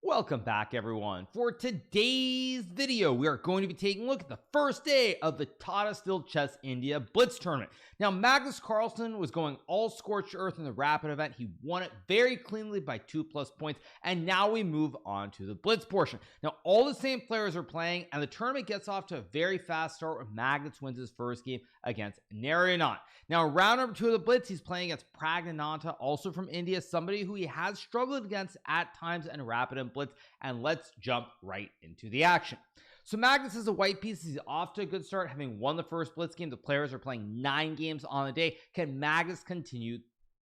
Welcome back, everyone. For today's video, we are going to be taking a look at the first day of the Tata Still Chess India Blitz tournament. Now, Magnus Carlsen was going all scorched earth in the rapid event. He won it very cleanly by 2+ points, and now we move on to the Blitz portion. Now, all the same players are playing, and the tournament gets off to a very fast start when Magnus wins his first game against Narayanan. Now, round number 2 of the Blitz, he's playing against Praggnanandhaa, also from India, somebody who he has struggled against at times in rapid and Blitz, and let's jump right into the action. So Magnus is a white piece. He's off to a good start, having won the first Blitz game. The players are playing 9 games on the day. Can Magnus continue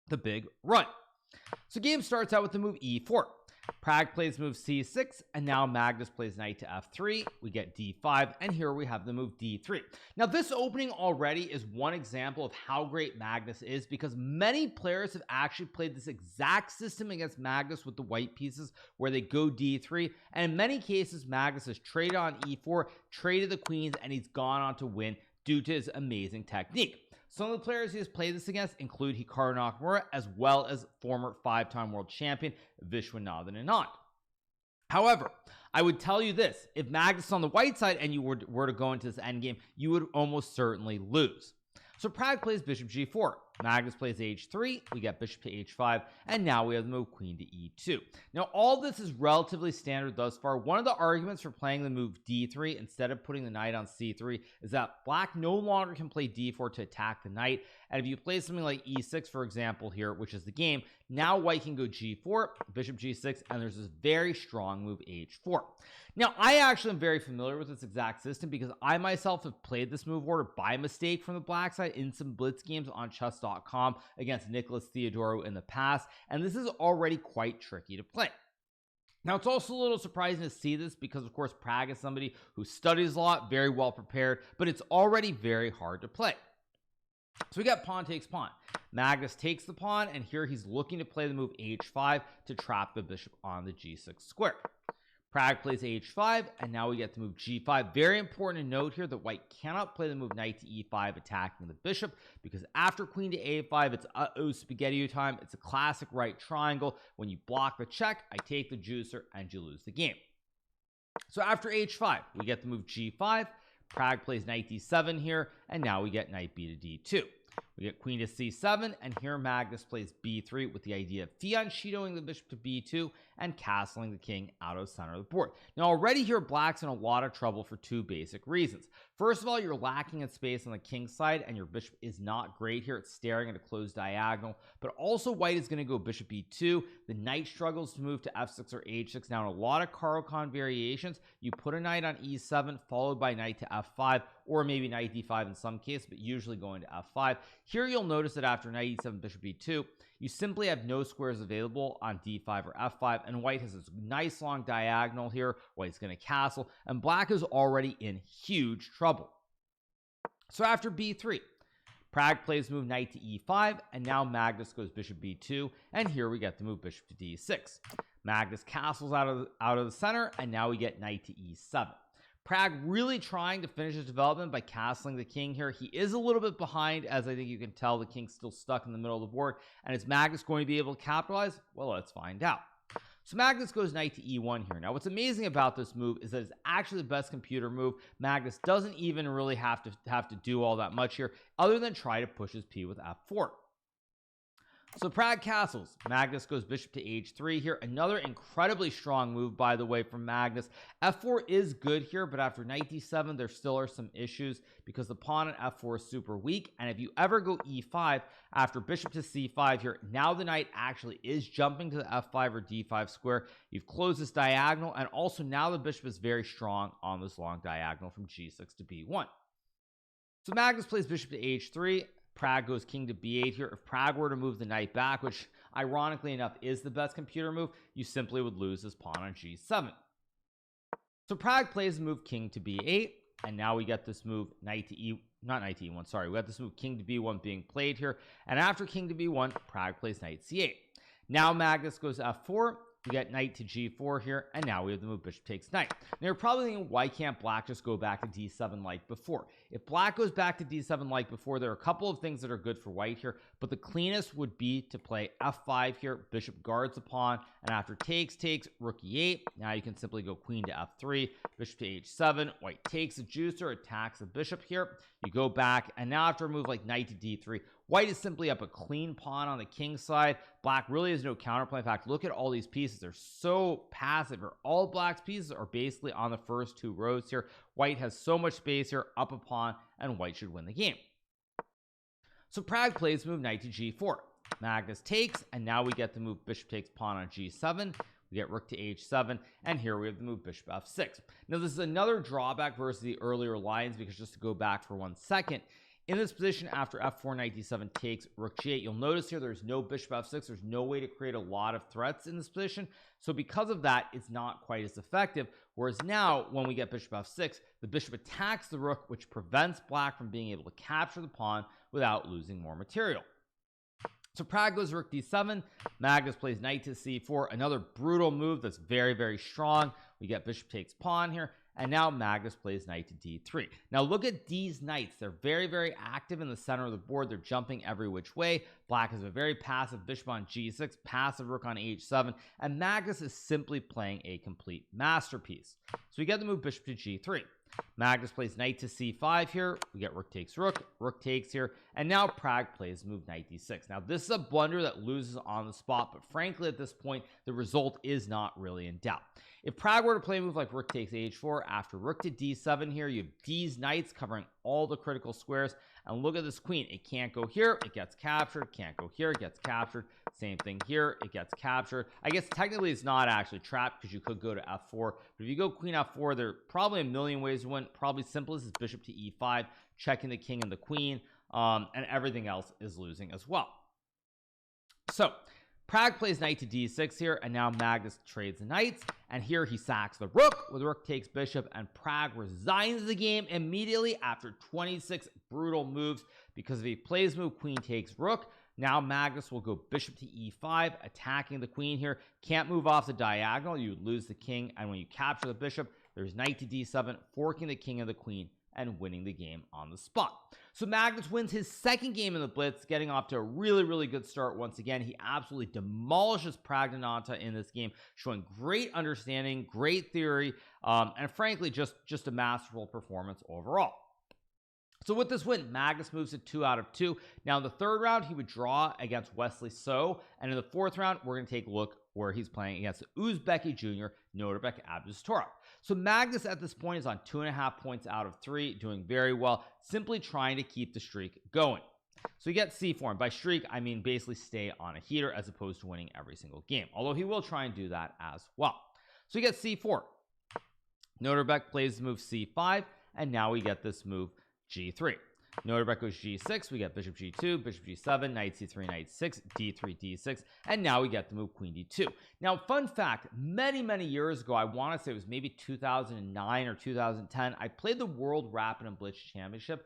the big run? So game starts out with the move e4. Pragg plays move c6, and now Magnus plays knight to f3. We get d5, and here we have the move d3. Now, this opening already is one example of how great Magnus is, because many players have actually played this exact system against Magnus with the white pieces, where they go d3, and in many cases, Magnus has traded on e4, traded the queens, and he's gone on to win due to his amazing technique. Some of the players he has played this against include Hikaru Nakamura, as well as former 5-time world champion Viswanathan Anand. However, I would tell you this: if Magnus is on the white side and you were to go into this endgame, you would almost certainly lose. So Pragg plays bishop g4. Magnus plays h3. We get bishop to h5, and now we have the move queen to e2. Now, all this is relatively standard thus far. One of the arguments for playing the move d3 instead of putting the knight on c3 is that black no longer can play d4 to attack the knight, and if you play something like e6, for example, here, which is the game, now white can go g4, bishop g6, and there's this very strong move h4. Now, I actually am very familiar with this exact system because I myself have played this move order by mistake from the black side in some Blitz games on chess.com against Nicholas Theodorou in the past, and this is already quite tricky to play. Now, it's also a little surprising to see this because, of course, Pragg is somebody who studies a lot, very well prepared, but it's already very hard to play. So we got pawn takes pawn. Magnus takes the pawn, and here he's looking to play the move h5 to trap the bishop on the g6 square. Pragg plays h5, and now we get the move g5. Very important to note here that white cannot play the move knight to e5 attacking the bishop, because after queen to a5, it's spaghetti time. It's a classic right triangle. When you block the check, I take the juicer, and you lose the game. So after h5, we get the move g5. Pragg plays knight d7 here, and now we get knight b to d2. We get queen to c7, and here Magnus plays b3 with the idea of fianchettoing the bishop to b2 and castling the king out of the center of the board. Now, already here, black's in a lot of trouble for 2 basic reasons. First of all, you're lacking in space on the king side, and your bishop is not great here. It's staring at a closed diagonal, but also white is going to go bishop b2. The knight struggles to move to f6 or h6. Now, in a lot of Caro-Kann variations, you put a knight on e7 followed by knight to f5, or maybe knight d5 in some cases, but usually going to f5. Here you'll notice that after knight e7, bishop b2, you simply have no squares available on d5 or f5, and white has this nice long diagonal here. White's going to castle, and black is already in huge trouble. So after b3, Pragg plays move knight to e5, and now Magnus goes bishop b2, and here we get the move bishop to d6. Magnus castles out of the center, and now we get knight to e7. Pragg really trying to finish his development by castling the king here. He is a little bit behind, as I think you can tell. The king's still stuck in the middle of the board, and is Magnus going to be able to capitalize? Well, let's find out. So Magnus goes knight to e1 here. Now, what's amazing about this move is that it's actually the best computer move. Magnus doesn't even really have to do all that much here, other than try to push his p with f4. So Pragg castles. Magnus goes bishop to h3 here. Another incredibly strong move, by the way, from Magnus. f4 is good here, but after knight d7, there still are some issues because the pawn at f4 is super weak. And if you ever go e5 after bishop to c5 here, now the knight actually is jumping to the f5 or d5 square. You've closed this diagonal, and also now the bishop is very strong on this long diagonal from g6 to b1. So Magnus plays bishop to h3. Pragg goes king to b8 here. If Pragg were to move the knight back, which ironically enough is the best computer move, you simply would lose this pawn on g7. So Pragg plays the move king to b8, and now we get this move knight to not knight to e1, sorry, we got this move king to b1 being played here, and after king to b1, Pragg plays knight c8. Now Magnus goes f4. we get knight to g4 here, and now we have the move bishop takes knight. Now you're probably thinking, why can't black just go back to d7 like before? If black goes back to d7 like before, there are a couple of things that are good for white here, but the cleanest would be to play f5 here. Bishop guards the pawn, and after takes, rook e8. Now you can simply go queen to f3, bishop to h7. White takes the juicer, attacks the bishop here. You go back, and now after a move like knight to d3, white is simply up a clean pawn on the king side. Black really has no counterplay. In fact, look at all these pieces. They're so passive, or all black's pieces are basically on the first two rows here. White has so much space here, up a pawn, and white should win the game. So Pragg plays move knight to g4. Magnus takes, and now we get the move bishop takes pawn on g7. We get rook to h7, and here we have the move bishop f6. Now this is another drawback versus the earlier lines, because just to go back for 1 second, in this position after f4 knight d7 takes rook g8, you'll notice here there's no bishop f6. There's no way to create a lot of threats in this position, so because of that, it's not quite as effective. Whereas now when we get bishop f6, the bishop attacks the rook, which prevents black from being able to capture the pawn without losing more material. So Pragg goes rook d7. Magnus plays knight to c4, another brutal move that's very, very strong. We get bishop takes pawn here, and now Magnus plays knight to d3. Now look at these knights. They're very, very active in the center of the board. They're jumping every which way. Black has a very passive bishop on g6, passive rook on h7, and Magnus is simply playing a complete masterpiece. So we get the move bishop to g3. Magnus plays knight to c5 here. We get rook takes rook takes here, and now Pragg plays move knight d6. Now this is a blunder that loses on the spot, but frankly at this point the result is not really in doubt. If Pragg were to play a move like rook takes h4 after rook to d7 here, you have these knights covering all the critical squares, and look at this queen. It can't go here, it gets captured. Can't go here, it gets captured. Same thing here, it gets captured. I guess technically it's not actually trapped because you could go to f4, but if you go queen f4, there are probably a million ways to win. Probably simplest is bishop to e5, checking the king and the queen, and everything else is losing as well. So Pragg plays knight to d6 here, and now Magnus trades the knights, and here he sacks the rook with rook takes bishop, and Pragg resigns the game immediately after 26 brutal moves, because if he plays move queen takes rook, now Magnus will go bishop to e5, attacking the queen here. Can't move off the diagonal, you would lose the king, and when you capture the bishop, there's knight to d7, forking the king and the queen, and winning the game on the spot. So Magnus wins his second game in the Blitz, getting off to a really, really good start once again. He absolutely demolishes Praggnanandhaa in this game, showing great understanding, great theory, and frankly, just a masterful performance overall. So with this win, Magnus moves to 2 out of 2. Now in the third round, he would draw against Wesley So, and in the fourth round, we're going to take a look where he's playing against Uzbeki Jr. Norbek Abdusattorov. So Magnus at this point is on 2.5 points out of 3, doing very well, simply trying to keep the streak going. So you get c4, and by streak I mean basically stay on a heater as opposed to winning every single game, although he will try and do that as well. So you get c4. Norbek plays the move c5, and now we get this move g3. Norbek goes g6, we get bishop g2, bishop g7, knight c3, knight 6, d3, d6, and now we get the move queen d2. Now fun fact, many years ago, I want to say it was maybe 2009 or 2010, I played the World Rapid and Blitz Championship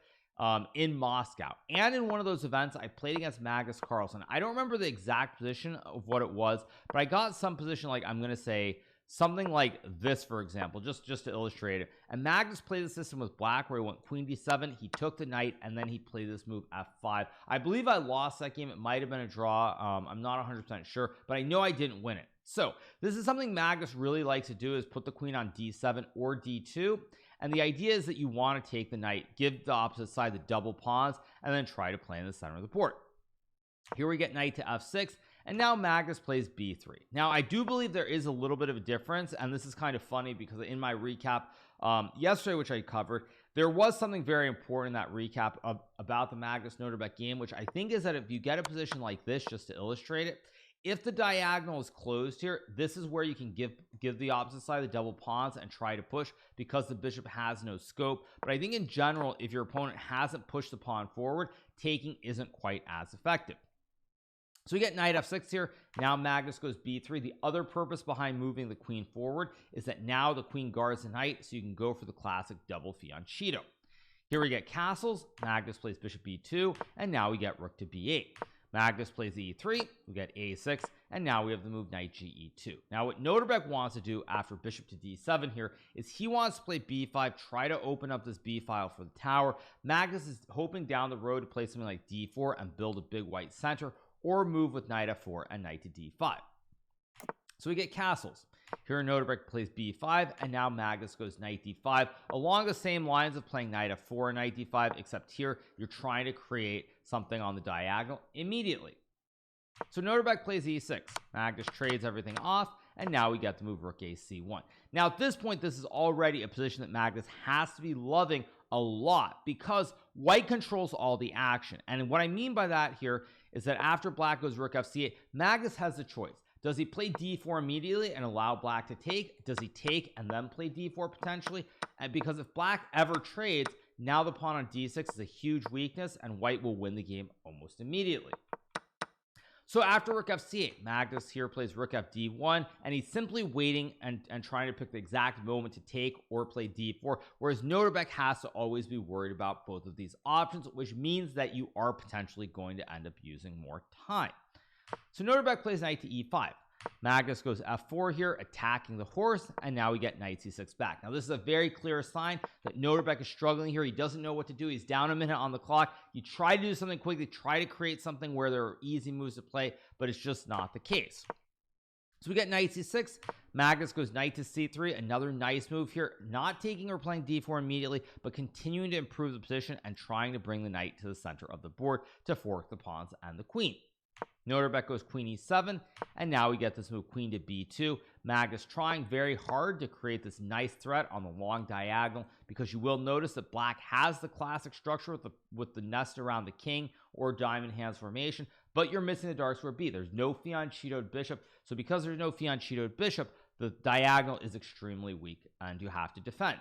in Moscow, and in one of those events I played against Magnus Carlsen. I don't remember the exact position of what it was, but I got some position, like I'm gonna say something like this, for example, just to illustrate it. And Magnus played the system with black where he went queen d7, he took the knight, and then he played this move f5. I believe I lost that game. It might have been a draw. I'm not 100% sure, but I know I didn't win it. So this is something Magnus really likes to do, is put the queen on d7 or d2, and the idea is that you want to take the knight, give the opposite side the double pawns, and then try to play in the center of the board. Here we get knight to f6, and now Magnus plays b3. Now I do believe there is a little bit of a difference, and this is kind of funny because in my recap yesterday, which I covered, there was something very important in that recap about the Magnus Norbek game, which I think is that if you get a position like this, just to illustrate it, if the diagonal is closed here, this is where you can give the opposite side the double pawns and try to push, because the bishop has no scope. But I think in general, if your opponent hasn't pushed the pawn forward, taking isn't quite as effective. So we get knight f6 here. Now Magnus goes b3. The other purpose behind moving the queen forward is that now the queen guards the knight, so you can go for the classic double fianchetto. Here we get castles. Magnus plays bishop b2, and now we get rook to b8. Magnus plays e3, we get a6, and now we have the move knight ge2. Now what Noterbeck wants to do after bishop to d7 here is he wants to play b5, try to open up this b file for the tower. Magnus is hoping down the road to play something like d4 and build a big white center, or move with knight f4 and knight to d5. So we get castles. Here Noterbeck plays b5, and now Magnus goes knight d5 along the same lines of playing knight f4 and knight d5, except here you're trying to create something on the diagonal immediately. So Noterbeck plays e6, Magnus trades everything off, and now we get to move rook a c1. Now at this point, this is already a position that Magnus has to be loving a lot, because white controls all the action. And what I mean by that here is that after black goes rook f c8, Magnus has the choice. Does he play d4 immediately and allow black to take? Does he take and then play d4 potentially? And because if black ever trades, now the pawn on d6 is a huge weakness, and white will win the game almost immediately. So after rook f c8, Magnus here plays rook f d1, and he's simply waiting and trying to pick the exact moment to take or play d4, whereas Noterbeck has to always be worried about both of these options, which means that you are potentially going to end up using more time. So Noterbeck plays knight to e5. Magnus goes f4 here, attacking the horse, and now we get knight c6 back. Now this is a very clear sign that Noterbeck is struggling here. He doesn't know what to do. He's down a minute on the clock. You try to do something quickly, try to create something where there are easy moves to play, but it's just not the case. So we get knight c6. Magnus goes knight to c3, another nice move here, not taking or playing d4 immediately, but continuing to improve the position and trying to bring the knight to the center of the board to fork the pawns and the queen. Noterbeck goes queen e7, and now we get this move queen to b2. Magnus trying very hard to create this nice threat on the long diagonal, because you will notice that black has the classic structure with the nest around the king or diamond hands formation, but you're missing the dark square b. There's no fianchettoed bishop, so because there's no fianchettoed bishop, the diagonal is extremely weak and you have to defend.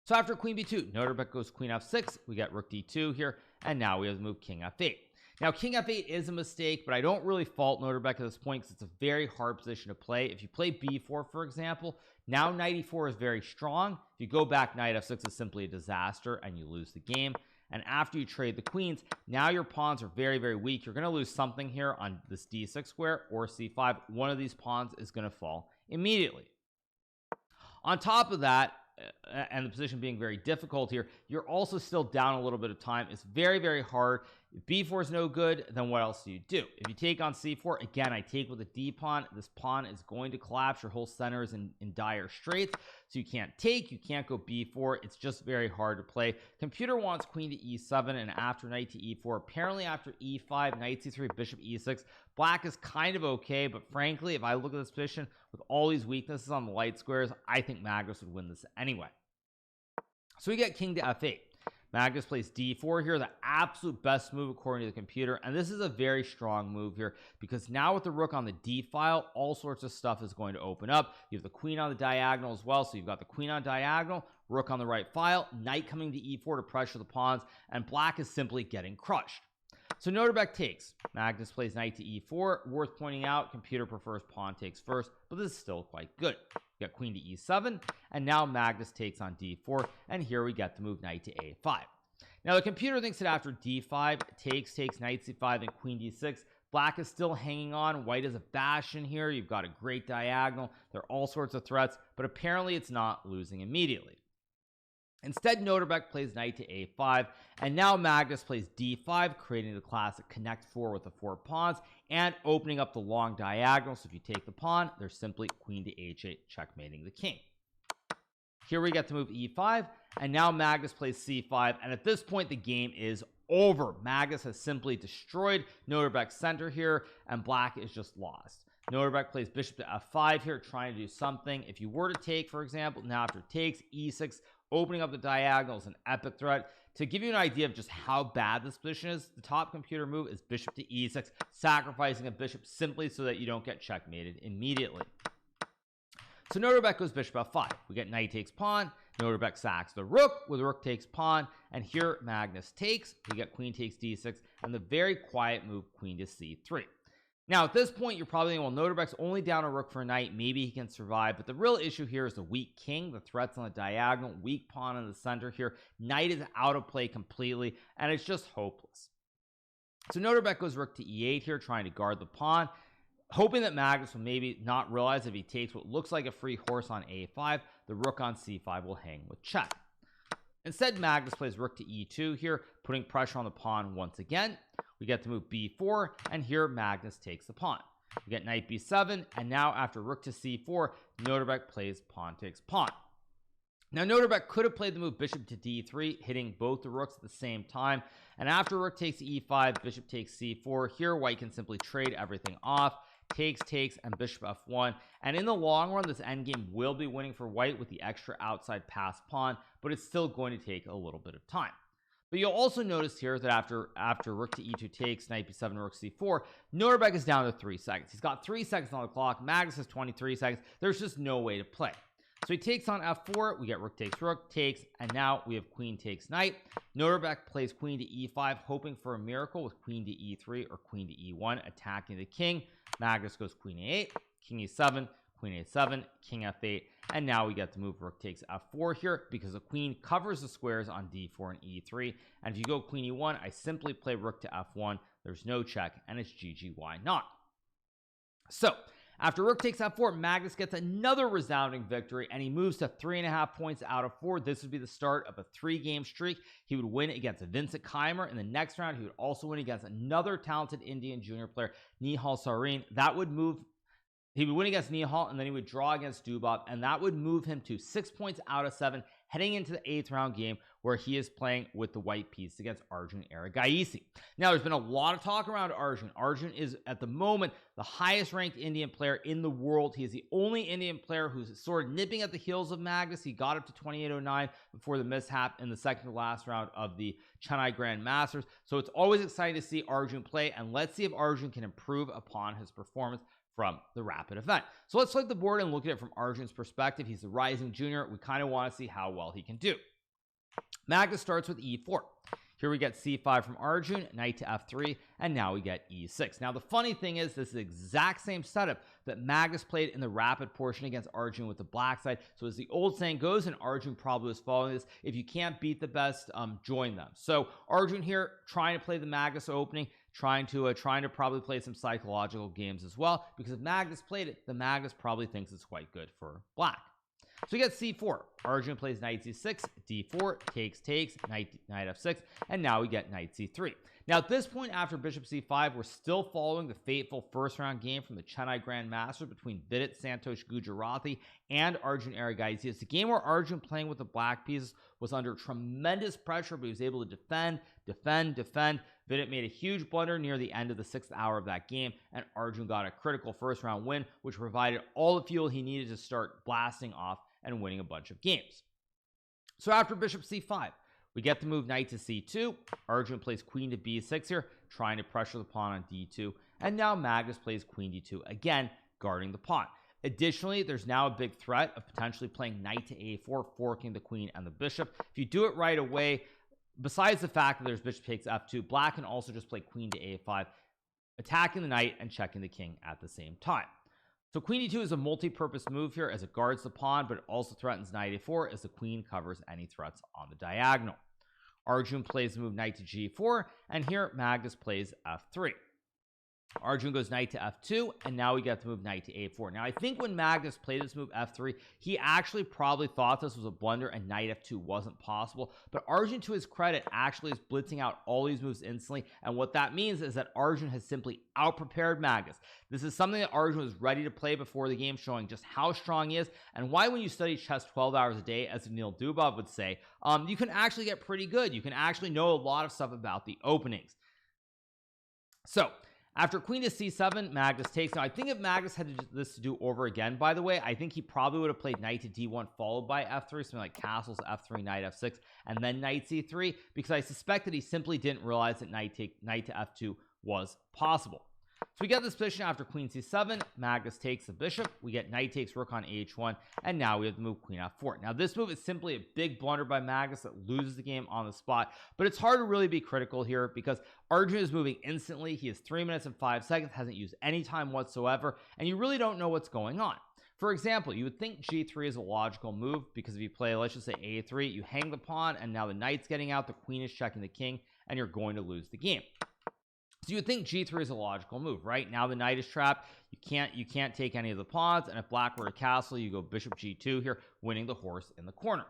So after queen b2, Noterbeck goes queen f6, we get rook d2 here, and now we have the move king f8. Now king f8 is a mistake, but I don't really fault Noterbeck at this point because it's a very hard position to play. If you play b4, for example, now knight e4 is very strong. If you go back, knight f6 is simply a disaster and you lose the game. And after you trade the queens, now your pawns are very, very weak. You're going to lose something here on this d6 square or c5. One of these pawns is going to fall immediately. On top of that, and the position being very difficult here, you're also still down a little bit of time. It's very, very hard. If b4 is no good, then what else do you do? If you take on c4, again, I take with a d pawn. This pawn is going to collapse. Your whole center is in dire straits, so you can't take, you can't go b4. It's just very hard to play. Computer wants queen to e7, and after knight to e4, apparently after e5, knight c3, bishop e6, black is kind of okay, but frankly, if I look at this position with all these weaknesses on the light squares, I think Magnus would win this anyway. So we get king to f8. Magnus plays d4 here, the absolute best move according to the computer, and this is a very strong move here because now with the rook on the d file, all sorts of stuff is going to open up. You have the queen on the diagonal as well, so you've got the queen on diagonal, rook on the right file, knight coming to e4 to pressure the pawns, and black is simply getting crushed. So Noterbeck takes. Magnus plays knight to e4. Worth pointing out, computer prefers pawn takes first, but this is still quite good. You got queen to e7, and now Magnus takes on d4, and here we get the move knight to a5. Now the computer thinks that after d5, takes knight c5, and queen d6, black is still hanging on. White is a bastion here. You've got a great diagonal. There are all sorts of threats, but apparently it's not losing immediately. Instead, Noterbeck plays knight to a5, and now Magnus plays d5, creating the classic connect 4 with the 4 pawns and opening up the long diagonal. So if you take the pawn, there's simply queen to h8, checkmating the king. Here we get to move e5, and now Magnus plays c5, and at this point the game is over. Magnus has simply destroyed Noterbeck's center here, and black is just lost. Noterbeck plays bishop to f5 here, trying to do something. If you were to take, for example, now after takes, e6, opening up the diagonal is an epic threat. To give you an idea of just how bad this position is, the top computer move is bishop to e6, sacrificing a bishop simply so that you don't get checkmated immediately. So Noterbeck goes bishop f5. We get knight takes pawn. Noterbeck sacks the rook with rook takes pawn, and here Magnus takes. We get queen takes d6, and the very quiet move queen to c3. Now at this point you're probably thinking, well, Noterbeck's only down a rook for a knight, maybe he can survive, but the real issue here is the weak king, the threats on the diagonal, weak pawn in the center here. Knight is out of play completely, and it's just hopeless. So Noterbek goes rook to e8 here, trying to guard the pawn, hoping that Magnus will maybe not realize if he takes what looks like a free horse on a5, the rook on c5 will hang with check. Instead, Magnus plays rook to e2 here, putting pressure on the pawn once again. We get to move b4, and here Magnus takes the pawn. We get knight b7, and now after rook to c4, Noterbek plays pawn takes pawn. Now Noterbek could have played the move bishop to d3, hitting both the rooks at the same time, and after rook takes e5, bishop takes c4. Here white can simply trade everything off, takes, and bishop f1, and in the long run this endgame will be winning for white with the extra outside pass pawn, but it's still going to take a little bit of time. But you'll also notice here that after rook to e2 takes, knight b7, rook c4, Noterbek is down to 3 seconds. He's got 3 seconds on the clock. Magnus has 23 seconds. There's just no way to play. So he takes on f4. We get rook takes, and now we have queen takes knight. Noterbek plays queen to e5, hoping for a miracle with queen to e3 or queen to e1, attacking the king. Magnus goes queen a8, king e7, queen a7, king f8, and now we get to move rook takes f4 here because the queen covers the squares on d4 and e3. And if you go queen e1, I simply play rook to f1. There's no check, and it's GG, why not? So after rook takes f4, Magnus gets another resounding victory, and he moves to 3.5 points out of 4. This would be the start of a 3-game streak. He would win against Vincent Keimer. In the next round, he would also win against another talented Indian junior player, Nihal Sarin. That would move. He would win against Nihal, and then he would draw against Dubov, and that would move him to 6 points out of 7, heading into the 8th round game where he is playing with the white piece against Arjun Erigaisi. Now, there's been a lot of talk around Arjun. Arjun is, at the moment, the highest ranked Indian player in the world. He is the only Indian player who's sort of nipping at the heels of Magnus. He got up to 2809 before the mishap in the second to last round of the Chennai Grand Masters. So it's always exciting to see Arjun play, and let's see if Arjun can improve upon his performance from the rapid event. So let's flip the board and look at it from Arjun's perspective. He's the rising junior. We kind of want to see how well he can do. Magnus starts with e4. Here we get c5 from Arjun, knight to f3, and now we get e6. Now the funny thing is, this is the exact same setup that Magnus played in the rapid portion against Arjun with the black side. So as the old saying goes, and Arjun probably was following this, if you can't beat the best, join them. So Arjun here trying to play the Magnus opening, trying to probably play some psychological games as well, because if Magnus played it, the Magnus probably thinks it's quite good for black. So we get c4. Arjun plays knight c6, d4, takes, knight f6, and now we get knight c3. Now at this point, after bishop c5, we're still following the fateful first round game from the Chennai Grand Masters between Vidit Santosh Gujarati and Arjun Erigaisi. It's a game where Arjun, playing with the black pieces, was under tremendous pressure, but he was able to defend. Vidit made a huge blunder near the end of the 6th hour of that game, and Arjun got a critical first round win, which provided all the fuel he needed to start blasting off and winning a bunch of games. So after bishop c5, we get the move knight to c2. Arjun plays queen to b6 here, trying to pressure the pawn on d2, and now Magnus plays queen d2, again guarding the pawn. Additionally, there's now a big threat of potentially playing knight to a4, forking the queen and the bishop. If you do it right away, besides the fact that there's bishop takes f2, black can also just play queen to a5, attacking the knight and checking the king at the same time. So queen d2 is a multi-purpose move here, as it guards the pawn, but it also threatens knight a4 as the queen covers any threats on the diagonal. Arjun plays the move knight to g4, and here Magnus plays f3. Arjun goes knight to f2, and now we get to move knight to a4. Now I think when Magnus played this move f3, he actually probably thought this was a blunder and knight f2 wasn't possible, but Arjun, to his credit, actually is blitzing out all these moves instantly, and what that means is that Arjun has simply outprepared Magnus. This is something that Arjun was ready to play before the game, showing just how strong he is, and why when you study chess 12 hours a day, as Neil Dubov would say, you can actually get pretty good. You can actually know a lot of stuff about the openings. So after queen to c7, Magnus takes. Now, I think if Magnus had this to do over again, by the way, I think he probably would have played knight to d1 followed by f3, something like castles f3, knight f6, and then knight c3, because I suspect that he simply didn't realize that knight to f2 was possible. So we get this position after queen c7, Magnus takes the bishop, we get knight takes rook on h1, and now we have the move queen f4. Now this move is simply a big blunder by Magnus that loses the game on the spot, but it's hard to really be critical here because Arjun is moving instantly. He has 3 minutes and 5 seconds, hasn't used any time whatsoever, and you really don't know what's going on. For example, you would think g3 is a logical move because if you play, let's just say a3, you hang the pawn, and now the knight's getting out, the queen is checking the king, and you're going to lose the game. So you would think g3 is a logical move, right? Now the knight is trapped. You can't take any of the pawns, and if black were to castle, you go bishop g2 here, winning the horse in the corner.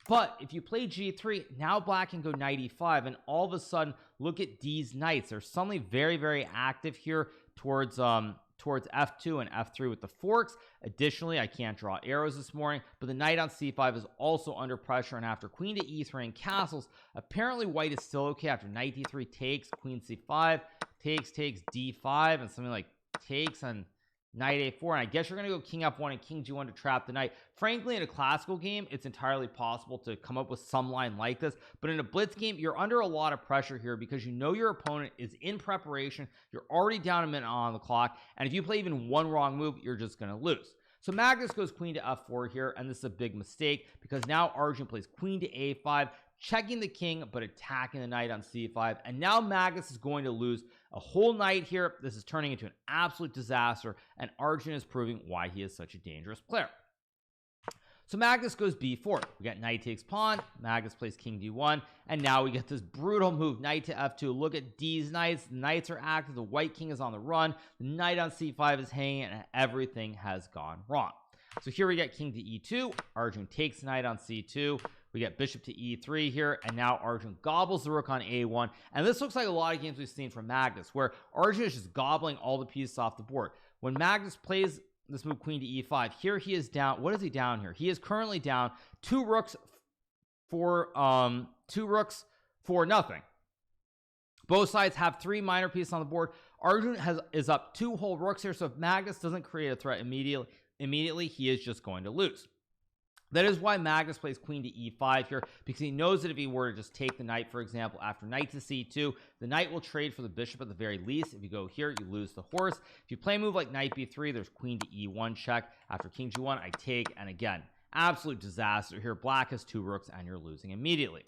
But if you play g3, now black can go knight e5, and all of a sudden, look at these knights. They're suddenly very, very active here towards f2 and f3 with the forks. Additionally, I can't draw arrows this morning, but the knight on c5 is also under pressure, and after queen to e3 and castles, apparently white is still okay after knight d3 takes, queen c5 takes d5, and something like takes on knight a4, and I guess you're going to go king f1 and king g1 to trap the knight. Frankly, in a classical game, it's entirely possible to come up with some line like this, but in a blitz game, you're under a lot of pressure here because you know your opponent is in preparation. You're already down a minute on the clock, and if you play even one wrong move, you're just going to lose. So Magnus goes queen to f4 here, and this is a big mistake because now Arjun plays queen to a5, checking the king but attacking the knight on c5, and now Magnus is going to lose a whole knight here. This is turning into an absolute disaster, and Arjun is proving why he is such a dangerous player. So Magnus goes b4. We got knight takes pawn, Magnus plays king d1, and now we get this brutal move, knight to f2. Look at these knights. The knights are active, the white king is on the run, the knight on c5 is hanging, and everything has gone wrong. So here we get king to e2, Arjun takes the knight on c2, we get bishop to e3 here, and now Arjun gobbles the rook on a1, and this looks like a lot of games we've seen from Magnus, where Arjun is just gobbling all the pieces off the board. When Magnus plays this move queen to e5, here he is down. What is he down here? He is currently down two rooks for nothing. Both sides have three minor pieces on the board. Arjun is up two whole rooks here, so if Magnus doesn't create a threat immediately, he is just going to lose. That is why Magnus plays queen to e5 here, because he knows that if he were to just take the knight, for example, after knight to c2, the knight will trade for the bishop at the very least. If you go here, you lose the horse. If you play a move like knight b3, there's queen to e1 check. After king g1, I take, and again, absolute disaster here. Black has two rooks, and you're losing immediately.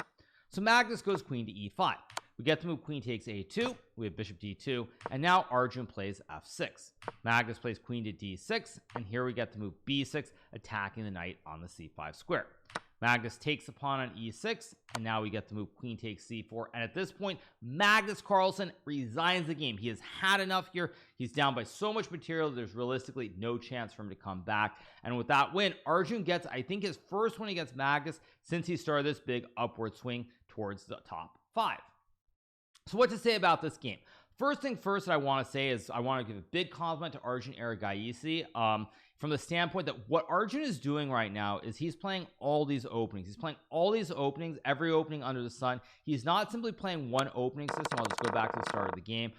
So Magnus goes queen to e5. We get the move queen takes a2, we have bishop d2, and now Arjun plays f6. Magnus plays queen to d6, and here we get the move b6, attacking the knight on the c5 square. Magnus takes the pawn on e6, and now we get the move queen takes c4, and at this point, Magnus Carlsen resigns the game. He has had enough here. He's down by so much material, there's realistically no chance for him to come back, and with that win, Arjun gets, I think, his first win against Magnus since he started this big upward swing towards the top 5. So what to say about this game? First thing first that I want to say is I want to give a big compliment to Arjun Erigaisi from the standpoint that what Arjun is doing right now is he's playing all these openings. He's playing all these openings, every opening under the sun. He's not simply playing one opening system. I'll just go back to the start of the game.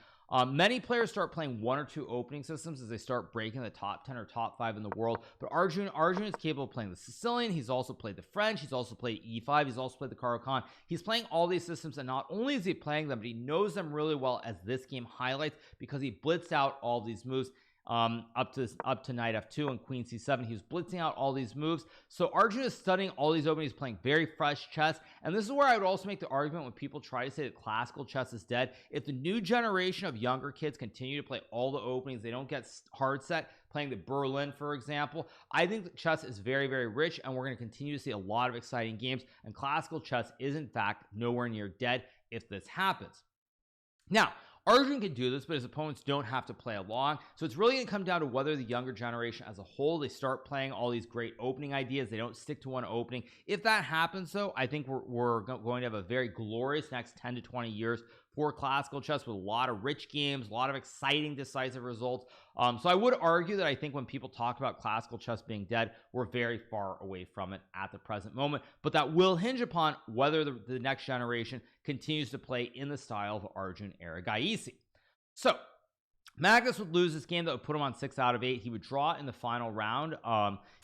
Many players start playing one or two opening systems as they start breaking the top 10 or top 5 in the world, but Arjun is capable of playing the Sicilian. He's also played the French. He's also played e5. He's also played the Caro-Kann. He's playing all these systems, and not only is he playing them, but he knows them really well, as this game highlights, because he blitzed out all these moves up to knight f2 and queen c7. He was blitzing out all these moves. So Arjun is studying all these openings, playing very fresh chess, and this is where I would also make the argument when people try to say that classical chess is dead. If the new generation of younger kids continue to play all the openings, they don't get hard set playing the Berlin, for example, I think that chess is very, very rich, and we're going to continue to see a lot of exciting games, and classical chess is in fact nowhere near dead if this happens. Now, Arjun can do this, but his opponents don't have to play along. So it's really going to come down to whether the younger generation as a whole, they start playing all these great opening ideas. They don't stick to one opening. If that happens, though, I think we're going to have a very glorious next 10 to 20 years for classical chess, with a lot of rich games, a lot of exciting decisive results. So I would argue that I think when people talk about classical chess being dead, we're very far away from it at the present moment, but that will hinge upon whether the next generation continues to play in the style of Arjun Erigaisi. So Magnus would lose this game. That would put him on 6 out of 8. He would draw in the final round.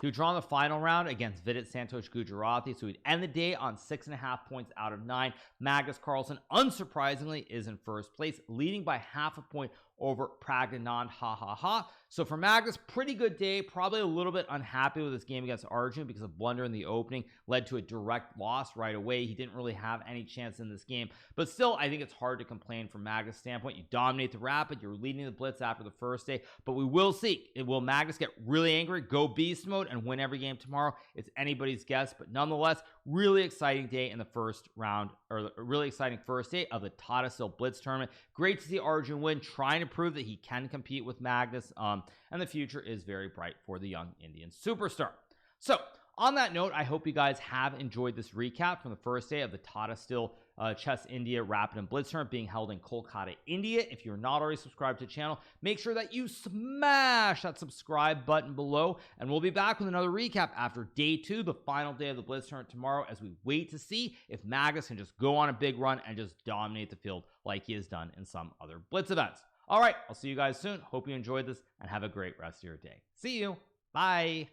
He would draw in the final round against Vidit Santosh Gujarati, so he'd end the day on 6.5 points out of 9. Magnus Carlsen, unsurprisingly, is in first place, leading by half a point over Praggnanandhaa. So for Magnus, pretty good day. Probably a little bit unhappy with this game against Arjun because a blunder in the opening led to a direct loss right away. He didn't really have any chance in this game, but still, I think it's hard to complain from Magnus' standpoint. You dominate the rapid, you're leading the blitz after the first day, but we will see. Will Magnus get really angry, go beast mode, and win every game tomorrow? It's anybody's guess, but nonetheless, really exciting day in the first round or a really exciting first day of the Tata Steel Blitz tournament. Great to see Arjun win, trying to prove that he can compete with Magnus, and the future is very bright for the young Indian superstar. So on that note, I hope you guys have enjoyed this recap from the first day of the Tata Steel Chess India Rapid and Blitz tournament being held in Kolkata, India. If you're not already subscribed to the channel, make sure that you smash that subscribe button below, and we'll be back with another recap after day 2, the final day of the Blitz tournament tomorrow, as we wait to see if Magnus can just go on a big run and just dominate the field like he has done in some other Blitz events. All right, I'll see you guys soon. Hope you enjoyed this and have a great rest of your day. See you. Bye.